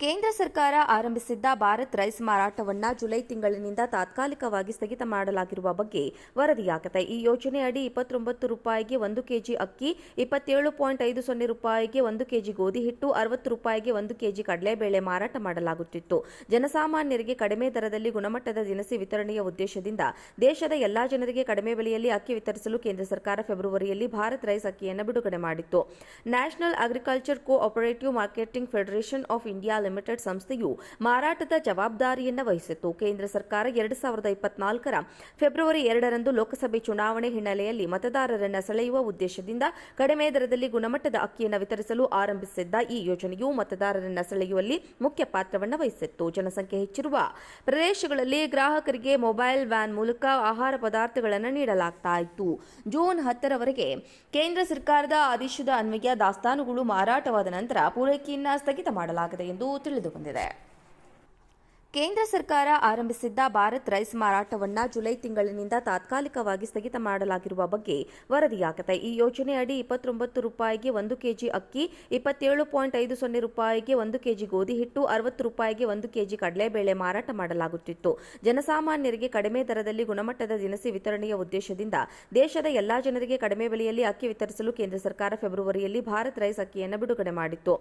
ಕೇಂದ್ರ ಸರ್ಕಾರ ಆರಂಭಿಸಿದ್ದ ಭಾರತ್ ರೈಸ್ ಮಾರಾಟವನ್ನು ಜುಲೈ ತಿಂಗಳಿನಿಂದ ತಾತ್ಕಾಲಿಕವಾಗಿ ಸ್ಥಗಿತ ಮಾಡಲಾಗಿರುವ ಬಗ್ಗೆ ವರದಿಯಾಗಿದೆ. ಈ ಯೋಜನೆಯಡಿ ₹29ಗೆ 1 ಕೆಜಿ ಅಕ್ಕಿ, ₹27.50 1 ಕೆಜಿ ಗೋಧಿ ಹಿಟ್ಟು, ₹60ಗೆ 1 ಕೆಜಿ ಕಡಲೆಬೇಳೆ ಮಾರಾಟ ಮಾಡಲಾಗುತ್ತಿತ್ತು. ಜನಸಾಮಾನ್ಯರಿಗೆ ಕಡಿಮೆ ದರದಲ್ಲಿ ಗುಣಮಟ್ಟದ ದಿನಸಿ ವಿತರಣೆಯ ಉದ್ದೇಶದಿಂದ ದೇಶದ ಎಲ್ಲಾ ಜನರಿಗೆ ಕಡಿಮೆ ಬೆಲೆಯಲ್ಲಿ ಅಕ್ಕಿ ವಿತರಿಸಲು ಕೇಂದ್ರ ಸರ್ಕಾರ ಫೆಬ್ರವರಿಯಲ್ಲಿ ಭಾರತ್ ರೈಸ್ ಅಕ್ಕಿಯನ್ನು ಬಿಡುಗಡೆ ಮಾಡಿತ್ತು. National agriculture co-operative marketing federation of India limited ಸಂಸ್ಥೆಯು ಮಾರಾಟದ ಜವಾಬ್ದಾರಿಯನ್ನು ವಹಿಸಿತ್ತು. ಕೇಂದ್ರ ಸರ್ಕಾರ 2024ರ ಫೆಬ್ರವರಿ 2ರಂದು ಲೋಕಸಭೆ ಚುನಾವಣೆ ಹಿನ್ನೆಲೆಯಲ್ಲಿ ಮತದಾರರನ್ನು ಸೆಳೆಯುವ ಉದ್ದೇಶದಿಂದ ಕಡಿಮೆ ದರದಲ್ಲಿ ಗುಣಮಟ್ಟದ ಅಕ್ಕಿಯನ್ನು ವಿತರಿಸಲು ಆರಂಭಿಸಿದ್ದ ಈ ಯೋಜನೆಯು ಮತದಾರರನ್ನು ಸೆಳೆಯುವಲ್ಲಿ ಮುಖ್ಯ ಪಾತ್ರವನ್ನು ವಹಿಸಿತ್ತು. ಜನಸಂಖ್ಯೆ ಹೆಚ್ಚಿರುವ ಪ್ರದೇಶಗಳಲ್ಲಿ ಗ್ರಾಹಕರಿಗೆ ಮೊಬೈಲ್ ವ್ಯಾನ್ ಮೂಲಕ ಆಹಾರ ಪದಾರ್ಥಗಳನ್ನು ನೀಡಲಾಗ್ತಾ ಇತ್ತು. ಜೂನ್ 10ರವರೆಗೆ ಕೇಂದ್ರ ಸರ್ಕಾರದ ಆದೇಶದ ಅನ್ವಯ ದಾಸ್ತಾನುಗಳು ಮಾರಾಟವಾದ ನಂತರ ಪೂರೈಕೆಯನ್ನು ಸ್ಥಗಿತ ಮಾಡಲಾಗಿದೆ ಎಂದು ತಿಳಿದುಬಂದಿದೆ. ಕೇಂದ್ರ ಸರ್ಕಾರ ಆರಂಭಿಸಿದ್ದ ಭಾರತ್ ರೈಸ್ ಮಾರಾಟವನ್ನು ಜುಲೈ ತಿಂಗಳಿನಿಂದ ತಾತ್ಕಾಲಿಕವಾಗಿ ಸ್ಥಗಿತ ಮಾಡಲಾಗಿರುವ ಬಗ್ಗೆ ವರದಿಯಾಗಿದೆ. ಈ ಯೋಜನೆಯಡಿ ₹29ಗೆ 1 ಕೆಜಿ ಅಕ್ಕಿ, ₹27.50ಗೆ 1 ಕೆಜಿ ಗೋಧಿ ಹಿಟ್ಟು, ₹60ಗೆ 1 ಕೆಜಿ ಕಡಲೆಬೇಳೆ ಮಾರಾಟ ಮಾಡಲಾಗುತ್ತಿತ್ತು. ಜನಸಾಮಾನ್ಯರಿಗೆ ಕಡಿಮೆ ದರದಲ್ಲಿ ಗುಣಮಟ್ಟದ ದಿನಸಿ ವಿತರಣೆಯ ಉದ್ದೇಶದಿಂದ ದೇಶದ ಎಲ್ಲಾ ಜನರಿಗೆ ಕಡಿಮೆ ಬೆಲೆಯಲ್ಲಿ ಅಕ್ಕಿ ವಿತರಿಸಲು ಕೇಂದ್ರ ಸರ್ಕಾರ ಫೆಬ್ರವರಿಯಲ್ಲಿ ಭಾರತ್ ರೈಸ್ ಅಕ್ಕಿಯನ್ನು ಬಿಡುಗಡೆ ಮಾಡಿತ್ತು.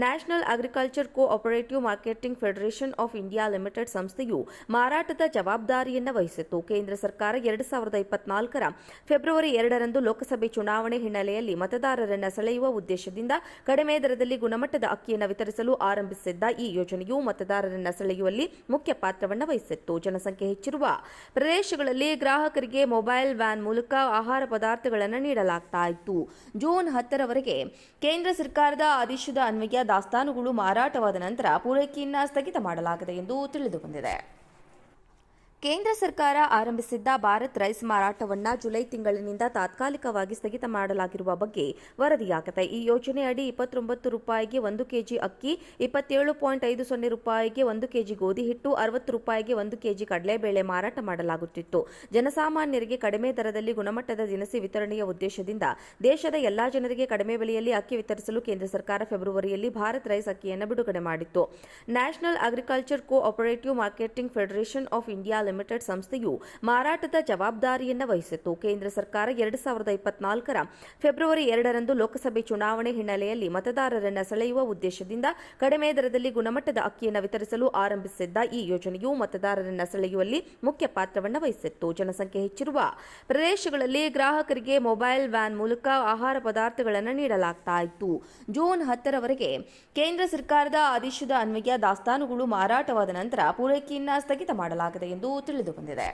National agriculture co-operative marketing federation of India limited ಸಂಸ್ಥೆಯು ಮಾರಾಟದ ಜವಾಬ್ದಾರಿಯನ್ನು ವಹಿಸಿತ್ತು. ಕೇಂದ್ರ ಸರ್ಕಾರ 2024ರ ಫೆಬ್ರವರಿ 2ರಂದು ಲೋಕಸಭೆ ಚುನಾವಣೆ ಹಿನ್ನೆಲೆಯಲ್ಲಿ ಮತದಾರರನ್ನು ಸೆಳೆಯುವ ಉದ್ದೇಶದಿಂದ ಕಡಿಮೆ ದರದಲ್ಲಿ ಗುಣಮಟ್ಟದ ಅಕ್ಕಿಯನ್ನು ವಿತರಿಸಲು ಆರಂಭಿಸಿದ್ದ ಈ ಯೋಜನೆಯು ಮತದಾರರನ್ನು ಸೆಳೆಯುವಲ್ಲಿ ಮುಖ್ಯ ಪಾತ್ರವನ್ನು ವಹಿಸಿತ್ತು. ಜನಸಂಖ್ಯೆ ಹೆಚ್ಚಿರುವ ಪ್ರದೇಶಗಳಲ್ಲಿ ಗ್ರಾಹಕರಿಗೆ ಮೊಬೈಲ್ ವ್ಯಾನ್ ಮೂಲಕ ಆಹಾರ ಪದಾರ್ಥಗಳನ್ನು ನೀಡಲಾಗ್ತಾ ಇತ್ತು. ಜೂನ್ 10ರವರೆಗೆ ಕೇಂದ್ರ ಸರ್ಕಾರದ ಆದೇಶದ ಅನ್ವಯ ದಾಸ್ತಾನುಗಳು ಮಾರಾಟವಾದ ನಂತರ ಪೂರೈಕೆಯನ್ನು ಸ್ಥಗಿತ ಮಾಡಲಾಗಿದೆ ಎಂದು ತಿಳಿದುಬಂದಿದೆ. ಕೇಂದ್ರ ಸರ್ಕಾರ ಆರಂಭಿಸಿದ್ದ ಭಾರತ್ ರೈಸ್ ಮಾರಾಟವನ್ನು ಜುಲೈ ತಿಂಗಳಿನಿಂದ ತಾತ್ಕಾಲಿಕವಾಗಿ ಸ್ಥಗಿತ ಮಾಡಲಾಗಿರುವ ಬಗ್ಗೆ ವರದಿಯಾಗಿದೆ. ಈ ಯೋಜನೆಯಡಿ ₹29ಗೆ 1 ಕೆಜಿ ಅಕ್ಕಿ, ₹27.50ಗೆ 1 ಕೆಜಿ ಗೋಧಿ ಹಿಟ್ಟು, ₹60ಗೆ 1 ಕೆಜಿ ಕಡಲೆಬೇಳೆ ಮಾರಾಟ ಮಾಡಲಾಗುತ್ತಿತ್ತು. ಜನಸಾಮಾನ್ಯರಿಗೆ ಕಡಿಮೆ ದರದಲ್ಲಿ ಗುಣಮಟ್ಟದ ದಿನಸಿ ವಿತರಣೆಯ ಉದ್ದೇಶದಿಂದ ದೇಶದ ಎಲ್ಲಾ ಜನರಿಗೆ ಕಡಿಮೆ ಬೆಲೆಯಲ್ಲಿ ಅಕ್ಕಿ ವಿತರಿಸಲು ಕೇಂದ್ರ ಸರ್ಕಾರ ಫೆಬ್ರವರಿಯಲ್ಲಿ ಭಾರತ್ ರೈಸ್ ಅಕ್ಕಿಯನ್ನು ಬಿಡುಗಡೆ ಮಾಡಿತ್ತು. National agriculture co-operative marketing federation of India limited ಸಂಸ್ಥೆಯು ಮಾರಾಟದ ಜವಾಬ್ದಾರಿಯನ್ನು ವಹಿಸಿತ್ತು. ಕೇಂದ್ರ ಸರ್ಕಾರ 2024ರ ಫೆಬ್ರವರಿ 2ರಂದು ಲೋಕಸಭೆ ಚುನಾವಣೆ ಹಿನ್ನೆಲೆಯಲ್ಲಿ ಮತದಾರರನ್ನು ಸೆಳೆಯುವ ಉದ್ದೇಶದಿಂದ ಕಡಿಮೆ ದರದಲ್ಲಿ ಗುಣಮಟ್ಟದ ಅಕ್ಕಿಯನ್ನು ವಿತರಿಸಲು ಆರಂಭಿಸಿದ್ದ ಈ ಯೋಜನೆಯು ಮತದಾರರನ್ನು ಸೆಳೆಯುವಲ್ಲಿ ಮುಖ್ಯ ಪಾತ್ರವನ್ನು ವಹಿಸಿತ್ತು. ಜನಸಂಖ್ಯೆ ಹೆಚ್ಚಿರುವ ಪ್ರದೇಶಗಳಲ್ಲಿ ಗ್ರಾಹಕರಿಗೆ ಮೊಬೈಲ್ ವ್ಯಾನ್ ಮೂಲಕ ಆಹಾರ ಪದಾರ್ಥಗಳನ್ನು ನೀಡಲಾಗ್ತಾ ಇತ್ತು. ಜೂನ್ 10ರವರೆಗೆ ಕೇಂದ್ರ ಸರ್ಕಾರದ ಆದೇಶದ ಅನ್ವಯ ದಾಸ್ತಾನುಗಳು ಮಾರಾಟವಾದ ನಂತರ ಪೂರೈಕೆಯನ್ನು ಸ್ಥಗಿತ ಮಾಡಲಾಗಿದೆ ಎಂದು ತಿಳಿದುಬಂದಿದೆ.